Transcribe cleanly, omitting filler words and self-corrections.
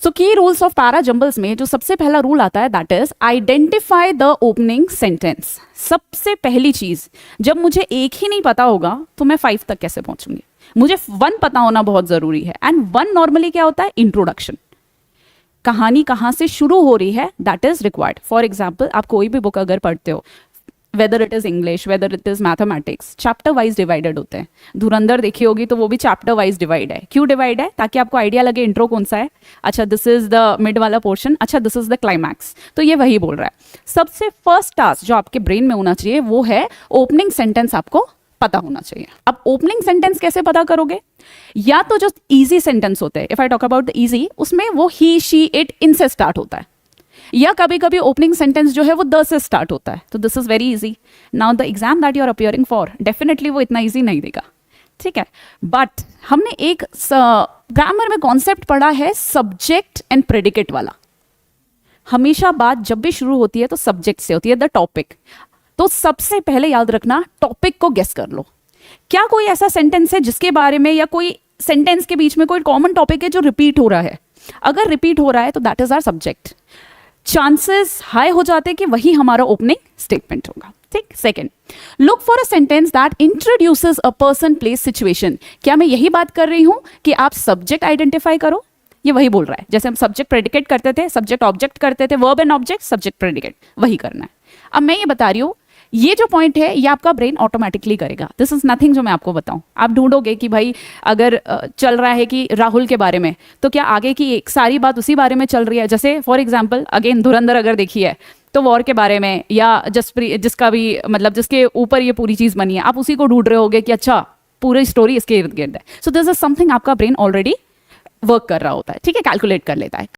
सो की rules of para jumbles में जो सबसे पहला रूल आता है that is identify the opening sentence. सबसे पहली चीज, जब मुझे एक ही नहीं पता होगा तो मैं 5 तक कैसे पहुंचूंगी? मुझे 1 पता होना बहुत जरूरी है। एंड 1 नॉर्मली क्या होता है? इंट्रोडक्शन। कहानी कहाँ से शुरू हो रही है that is required. For example, आप कोई भी बुक अगर पढ़ते हो, whether it is English, whether it is mathematics, chapter wise divided होते हैं। धुरंधर देखी होगी तो वो भी चैप्टर वाइज डिवाइड है। क्यों डिवाइड है? ताकि आपको आइडिया लगे इंट्रो कौन सा है, अच्छा दिस इज द मिड वाला पोर्शन, अच्छा दिस इज द क्लाइमैक्स। तो ये वही बोल रहा है। सबसे फर्स्ट टास्क जो आपके ब्रेन में होना चाहिए वो है ओपनिंग सेंटेंस आपको पता होना चाहिए। अब ओपनिंग सेंटेंस कैसे पता करोगे? या तो जो इजी सेंटेंस होते हैं, if I talk about the easy, उसमें वो ही शी इट इनसे स्टार्ट होता है, या कभी कभी ओपनिंग सेंटेंस जो है वो द से स्टार्ट होता है। तो this is very easy. Now the exam that you are appearing for, definitely वो इतना इजी नहीं देगा, ठीक है। बट हमने एक ग्रामर में कॉन्सेप्ट पढ़ा है सब्जेक्ट एंड प्रेडिकेट वाला। हमेशा बात जब भी शुरू होती है तो सब्जेक्ट से होती है, द टॉपिक। तो सबसे पहले याद रखना, टॉपिक को गेस कर लो। क्या कोई ऐसा सेंटेंस है जिसके बारे में, या कोई सेंटेंस के बीच में कोई कॉमन टॉपिक है जो रिपीट हो रहा है? अगर रिपीट हो रहा है तो that is our subject. Chances high हो जाते हैं कि वही हमारा ओपनिंग स्टेटमेंट होगा, ठीक। Second, look for a sentence that introduces a person, place, situation. क्या मैं यही बात कर रही हूं कि आप सब्जेक्ट आइडेंटिफाई करो? ये वही बोल रहा है। जैसे हम सब्जेक्ट प्रेडिकेट करते थे, सब्जेक्ट ऑब्जेक्ट करते थे, verb and object, subject predicate, वही करना है। अब मैं ये बता रही हूं, ये जो पॉइंट है ये आपका ब्रेन ऑटोमेटिकली करेगा। दिस इज नथिंग जो मैं आपको बताऊं। आप ढूंढोगे कि भाई अगर चल रहा है कि राहुल के बारे में, तो क्या आगे की एक सारी बात उसी बारे में चल रही है? जैसे फॉर एग्जाम्पल अगेन धुरंधर अगर देखी है तो वॉर के बारे में, या जिसका भी मतलब जिसके ऊपर ये पूरी चीज बनी है, आप उसी को ढूंढ रहे होगे कि अच्छा पूरी स्टोरी इसके इर्द गिर्द है। सो दिस इज समथिंग आपका ब्रेन ऑलरेडी वर्क कर रहा होता है, ठीक है, कैलकुलेट कर लेता है।